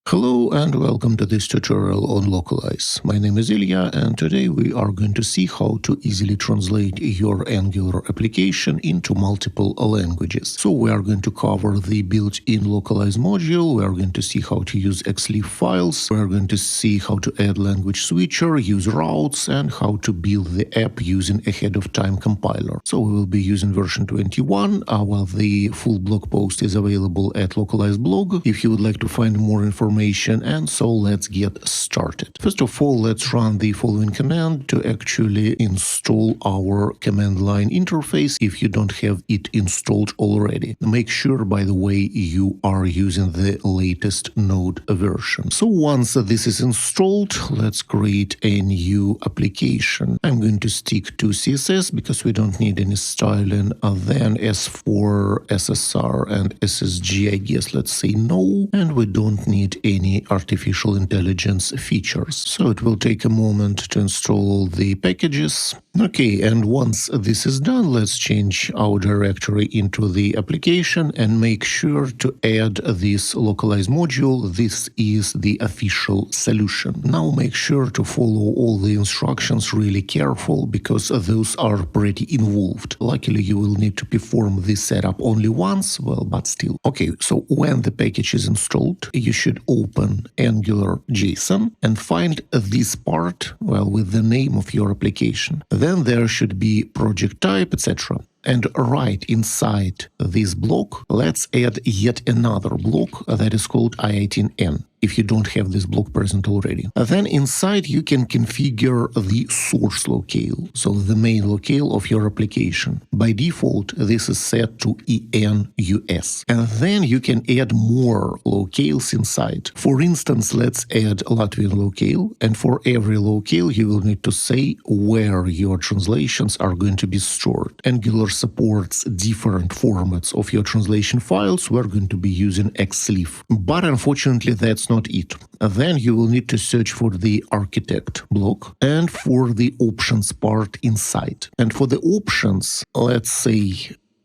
Hello and welcome to this tutorial on Localize. My name is Ilya, and today we are going to see how to easily translate your Angular application into multiple languages. So we are going to cover the built-in Localize module, we are going to see how to use XLIFF files, we are going to see how to add language switcher, use routes, and how to build the app using ahead-of-time compiler. So we will be using version 21, while the full blog post is available at Localize blog if you would like to find more information. And so let's get started. First of all, let's run the following command to actually install our command line interface if you don't have it installed already. Make sure, by the way, you are using the latest Node version. So once this is installed, let's create a new application. I'm going to stick to CSS because we don't need any styling. Then as for SSR and SSG, I guess let's say no, and we don't need any artificial intelligence features. So it will take a moment to install all the packages. Okay, and once this is done, let's change our directory into the application and make sure to add this Localize module. This is the official solution. Now make sure to follow all the instructions really careful because those are pretty involved. Luckily, you will need to perform this setup only once, well, but still. Okay, so when the package is installed, you should open Angular JSON and find this part, well, with the name of your application. Then there should be project type, etc. And right inside this block, let's add yet another block that is called i18n, if you don't have this block present already. Then inside you can configure the source locale, so the main locale of your application. By default, this is set to EN/US. And then you can add more locales inside. For instance, let's add Latvian locale, and for every locale you will need to say where your translations are going to be stored. Angular supports different formats of your translation files. We're going to be using XLIFF. But unfortunately, that's not it. Then you will need to search for the architect block and for the options part inside. And for the options, let's say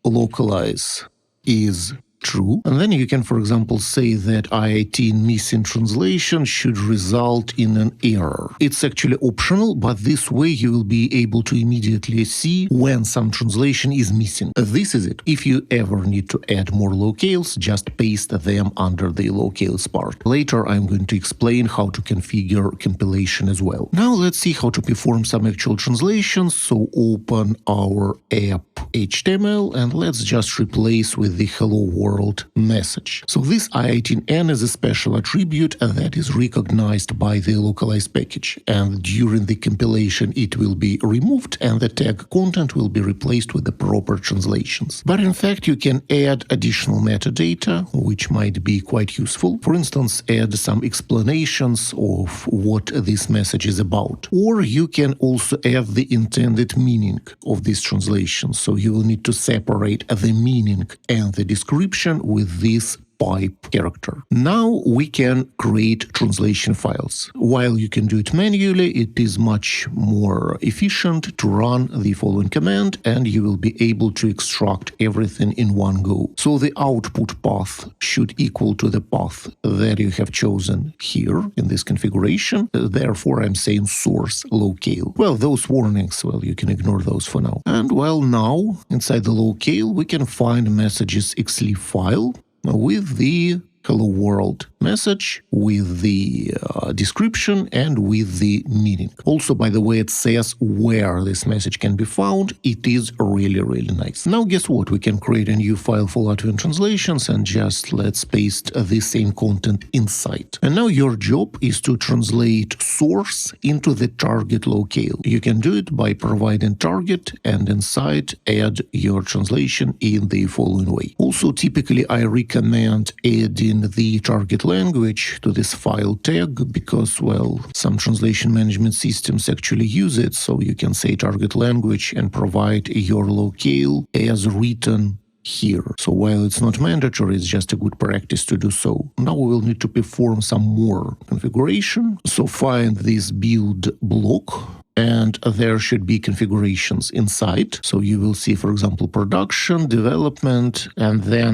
localize is true. And then you can, for example, say that i18 missing translation should result in an error. It's actually optional, but this way you will be able to immediately see when some translation is missing. This is it. If you ever need to add more locales, just paste them under the locales part. Later, I'm going to explain how to configure compilation as well. Now let's see how to perform some actual translations. So open our app HTML and let's just replace with the hello world message. So this i18n is a special attribute that is recognized by the Localize package, and during the compilation it will be removed and the tag content will be replaced with the proper translations. But in fact you can add additional metadata which might be quite useful. For instance, add some explanations of what this message is about. Or you can also add the intended meaning of this translation. So you will need to separate the meaning and the description with this pipe character. Now we can create translation files. While you can do it manually, it is much more efficient to run the following command and you will be able to extract everything in one go. So the output path should equal to the path that you have chosen here in this configuration. Therefore, I'm saying source locale. Well, those warnings, well, you can ignore those for now. And well, now inside the locale, we can find messages XLIFF file with the hello world message, with the description, and with the meaning. Also, by the way, it says where this message can be found. It is really, really nice. Now, guess what? We can create a new file for Latvian translations and just let's paste the same content inside. And now your job is to translate source into the target locale. You can do it by providing target and inside add your translation in the following way. Also, typically, I recommend adding the target language to this file tag because, well, some translation management systems actually use it, so you can say target language and provide your locale as written here. So while it's not mandatory, it's just a good practice to do so. Now we will need to perform some more configuration. So find this build block and there should be configurations inside. So you will see, for example, production, development, and then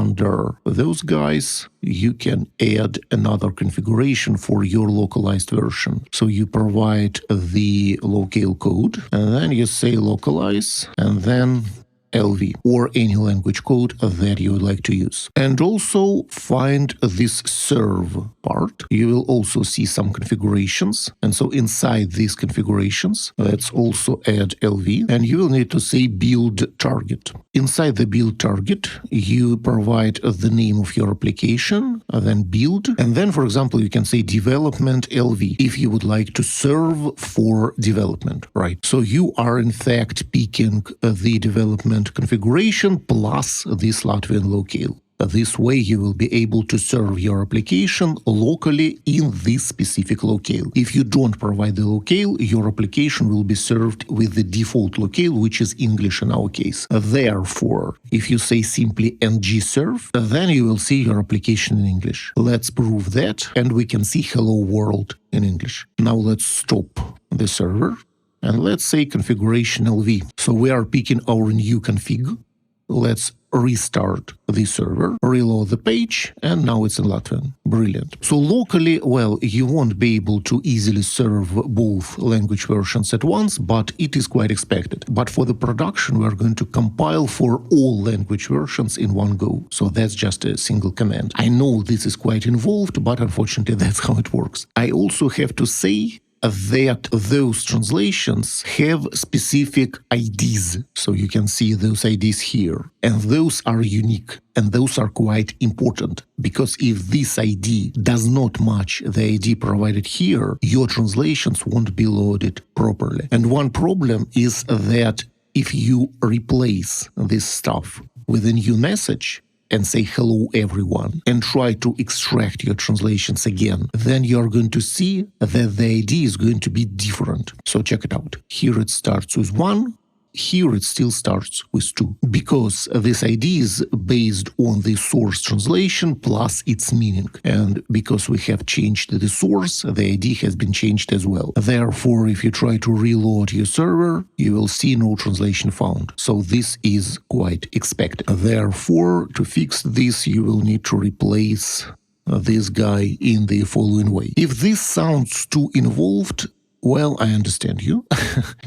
under those guys, you can add another configuration for your localized version. So you provide the locale code, and then you say localize, and then LV or any language code that you would like to use. And also find this serve part. You will also see some configurations. And so inside these configurations, let's also add LV, and you will need to say build target. Inside the build target, you provide the name of your application, then build, and then, for example, you can say development LV if you would like to serve for development, right? So you are in fact picking the development configuration plus this Latvian locale. This way you will be able to serve your application locally in this specific locale. If you don't provide the locale, your application will be served with the default locale, which is English in our case. Therefore, if you say simply ng-serve, then you will see your application in English. Let's prove that, and we can see hello world in English. Now let's stop the server, and let's say configuration LV. So we are picking our new config. Let's restart the server, reload the page, and now it's in Latvian. Brilliant. So locally, well, you won't be able to easily serve both language versions at once, but it is quite expected. But for the production, we're going to compile for all language versions in one go. So that's just a single command. I know this is quite involved, but unfortunately, that's how it works. I also have to say that those translations have specific IDs. So you can see those IDs here. And those are unique. And those are quite important. Because if this ID does not match the ID provided here, your translations won't be loaded properly. And one problem is that if you replace this stuff with a new message, and say hello everyone, and try to extract your translations again, then you're going to see that the ID is going to be different. So check it out. Here it starts with 1. Here it still starts with 2, because this ID is based on the source translation plus its meaning. And because we have changed the source, the ID has been changed as well. Therefore, if you try to reload your server, you will see no translation found. So this is quite expected. Therefore, to fix this, you will need to replace this guy in the following way. If this sounds too involved, well, I understand you,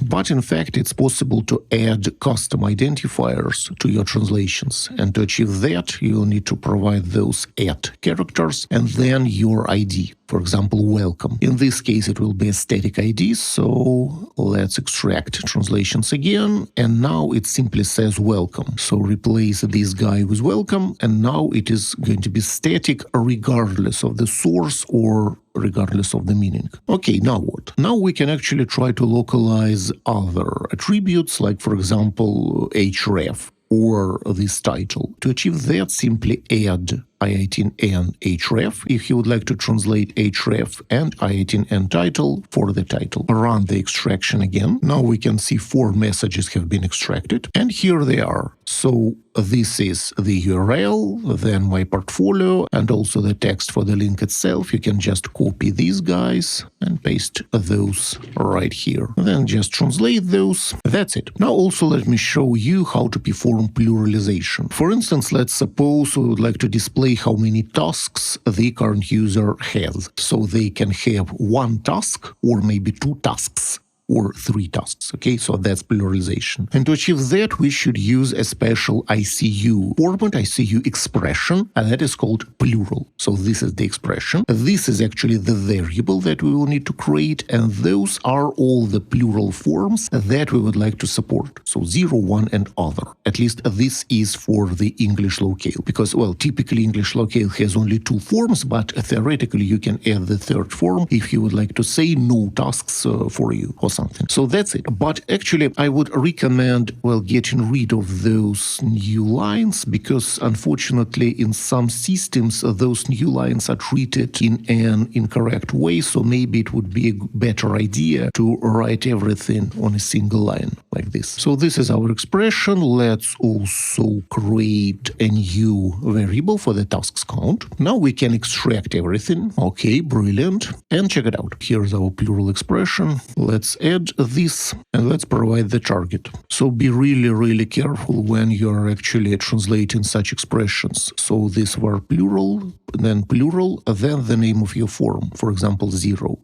but in fact it's possible to add custom identifiers to your translations, and to achieve that you will need to provide those @ characters and then your ID, for example, welcome. In this case it will be a static ID, so let's extract translations again, and now it simply says welcome. So replace this guy with welcome, and now it is going to be static regardless of the source or regardless of the meaning. Okay, now what? Now we can actually try to localize other attributes, like for example href or this title. To achieve that, simply add i18n href if you would like to translate href and i18n title for the title. Run the extraction again. Now we can see 4 messages have been extracted, and here they are. So this is the URL, then my portfolio, and also the text for the link itself. You can just copy these guys and paste those right here. Then just translate those. That's it. Now also let me show you how to perform pluralization. For instance, let's suppose we would like to display how many tasks the current user has. So they can have 1 task or maybe 2 tasks or 3 tasks, okay? So that's pluralization. And to achieve that, we should use a special ICU format, ICU expression, and that is called plural. So this is the expression. This is actually the variable that we will need to create, and those are all the plural forms that we would like to support. So 0, 1, and other. At least this is for the English locale, because, well, typically English locale has only 2 forms, but theoretically you can add the 3rd form if you would like to say no tasks for you or something. So that's it. But actually, I would recommend, well, getting rid of those new lines, because unfortunately, in some systems, those new lines are treated in an incorrect way. So maybe it would be a better idea to write everything on a single line like this. So this is our expression. Let's also create a new variable for the tasks count. Now we can extract everything. Okay, brilliant. And check it out. Here's our plural expression. Let's add this and let's provide the target. So be really careful when you're actually translating such expressions. So these were plural, then the name of your form, for example, 0.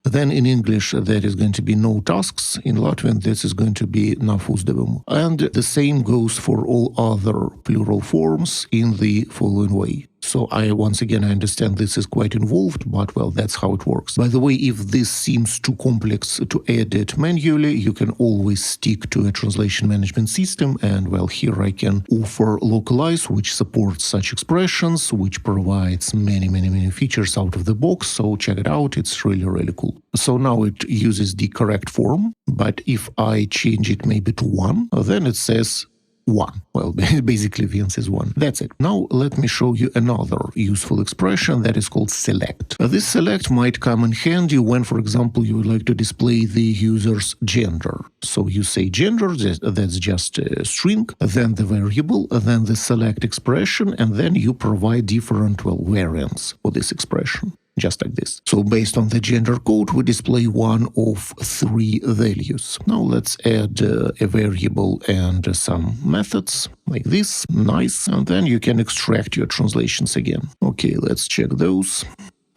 Then in English, there is going to be no tasks. In Latvian, this is going to be nav uzdevumu. And the same goes for all other plural forms in the following way. So once again, I understand this is quite involved, but well, that's how it works. By the way, if this seems too complex to edit manually, you can always stick to a translation management system. And well, here I can offer Localize, which supports such expressions, which provides many features out of the box. So check it out. It's really cool. So now it uses the correct form, but if I change it maybe to 1, then it says 1. Well, basically Vince is 1. That's it. Now let me show you another useful expression that is called select. This select might come in handy when, for example, you would like to display the user's gender. So you say gender, that's just a string, then the variable, then the select expression, and then you provide different, well, variants for this expression. Just like this. So based on the gender code, we display one of 3 values. Now let's add a variable and some methods like this. Nice. And then you can extract your translations again. Okay, let's check those.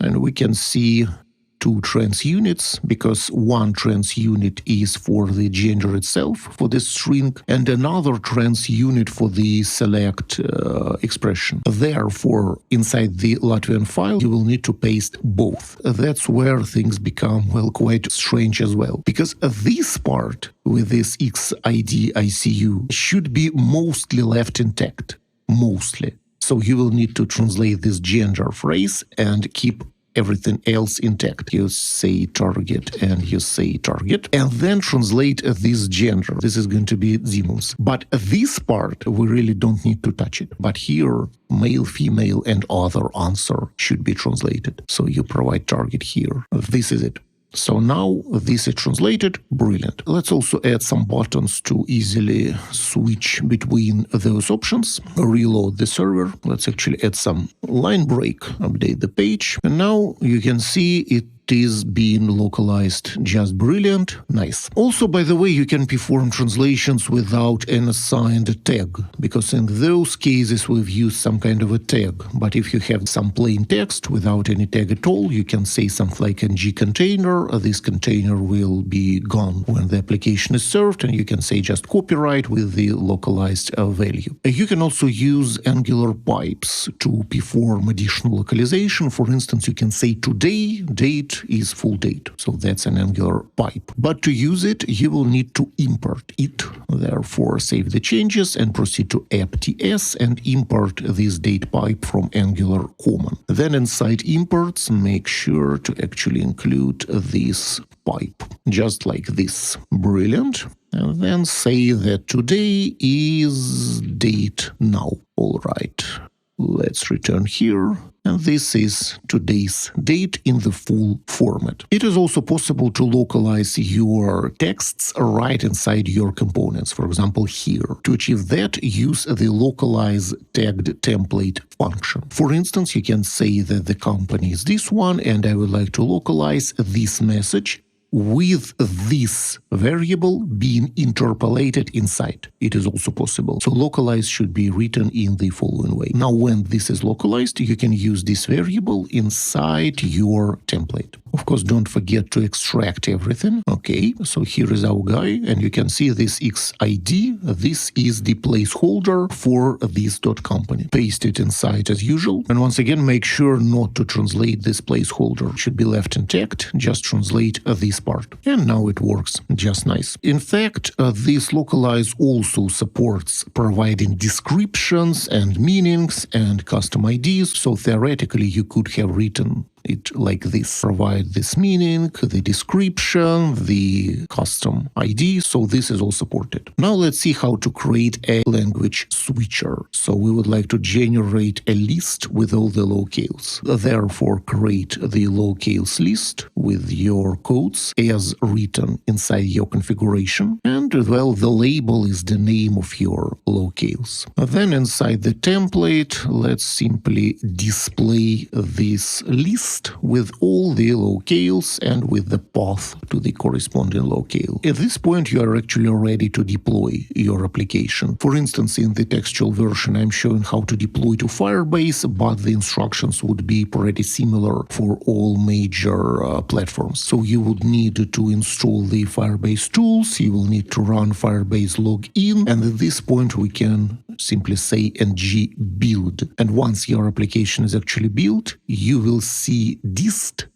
And we can see 2 trans units, because one trans unit is for the gender itself, for the string, and another trans unit for the select expression. Therefore, inside the Latvian file, you will need to paste both. That's where things become, well, quite strange as well. Because this part with this XID ICU should be mostly left intact. Mostly. So you will need to translate this gender phrase and keep everything else intact. You say target and you say target, and then translate this gender. This is going to be Zimus. But this part, we really don't need to touch it. But here, male, female, and other answer should be translated. So you provide target here. This is it. So now this is translated. Brilliant. Let's also add some buttons to easily switch between those options. Reload the server. Let's actually add some line break, update the page. And now you can see it is being localized. Just brilliant. Nice. Also, by the way, you can perform translations without an assigned tag, because in those cases we've used some kind of a tag. But if you have some plain text without any tag at all, you can say something like ng container. This container will be gone when the application is served, and you can say just copyright with the localized value. You can also use Angular pipes to perform additional localization. For instance, you can say today, date is full date. So that's an Angular pipe. But to use it, you will need to import it. Therefore, save the changes and proceed to apt-s and import this date pipe from Angular common. Then inside imports, make sure to actually include this pipe, just like this. Brilliant. And then say that today is date now. All right. Let's return here. And this is today's date in the full format. It is also possible to localize your texts right inside your components, for example here. To achieve that, use the localize tagged template function. For instance, you can say that the company is this one, and I would like to localize this message with this variable being interpolated inside. It is also possible. So localize should be written in the following way. Now, when this is localized, you can use this variable inside your template. Of course, don't forget to extract everything. Okay, so here is our guy, and you can see this XID. This is the placeholder for this .company. Paste it inside as usual. And once again, make sure not to translate this placeholder. It should be left intact. Just translate this part. And now it works just nice. In fact, this localize also supports providing descriptions and meanings and custom IDs. So theoretically, you could have written it like this. Provide this meaning, the description, the custom ID. So this is all supported. Now let's see how to create a language switcher. So we would like to generate a list with all the locales. Therefore, create the locales list with your codes as written inside your configuration. And well, the label is the name of your locales. Then inside the template, let's simply display this list list with all the locales and with the path to the corresponding locale. At this point, you are actually ready to deploy your application. For instance, in the textual version, I'm showing how to deploy to Firebase, but the instructions would be pretty similar for all major platforms. So you would need to install the Firebase tools, you will need to run Firebase login, and at this point we can simply say ng build. And once your application is actually built, you will see dist,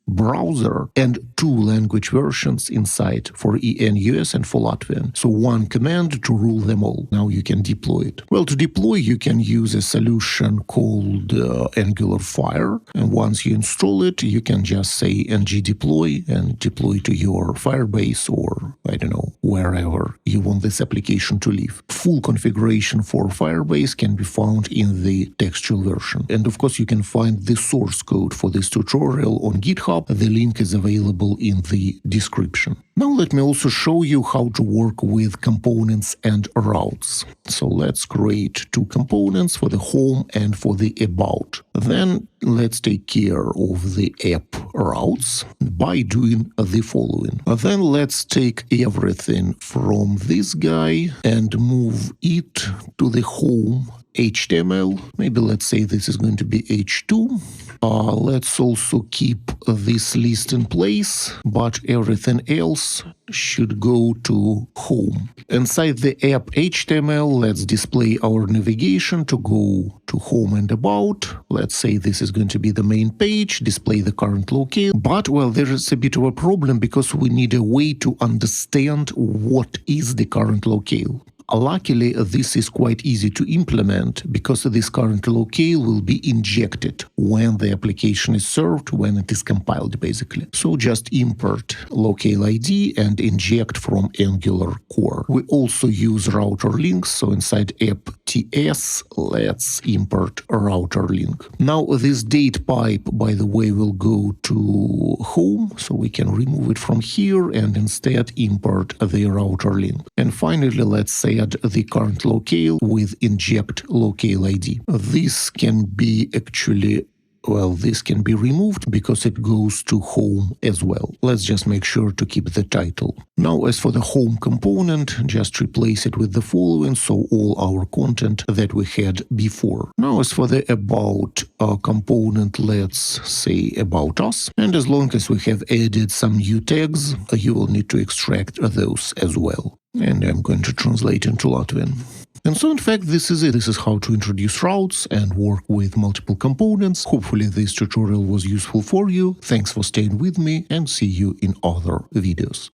browser, and 2 language versions inside for EN US and for Latvian. So one command to rule them all. Now you can deploy it. Well, to deploy, you can use a solution called Angular Fire. And once you install it, you can just say ng deploy and deploy to your Firebase or, I don't know, wherever you want this application to live. Full configuration for Firebase can be found in the textual version. And of course, you can find the source code for this tutorial on GitHub. The link is available in the description. Now let me also show you how to work with components and routes. So let's create 2 components for the home and for the about. Then let's take care of the app routes by doing the following. Then let's take everything from this guy and move it to the home HTML. Maybe let's say this is going to be H2. Let's also keep this list in place, but everything else should go to home. Inside the app HTML, let's display our navigation to go to home and about. Let's say this is going to be the main page, display the current locale. But, well, there is a bit of a problem because we need a way to understand what is the current locale. Luckily, this is quite easy to implement because this current locale will be injected when the application is served, when it is compiled, basically. So just import locale ID and inject from Angular core. We also use router links, so inside app TS, let's import a router link. Now, this date pipe, by the way, will go to home, so we can remove it from here and instead import the router link. And finally, let's add the current locale with inject locale ID. This can be actually, well, this can be removed because it goes to home as well. Let's just make sure to keep the title. Now, as for the home component, just replace it with the following, so all our content that we had before. Now, as for the about component, let's say about us. And as long as we have added some new tags, you will need to extract those as well. And I'm going to translate into Latvian. And so, in fact, this is it. This is how to introduce routes and work with multiple components. Hopefully this tutorial was useful for you. Thanks for staying with me and see you in other videos.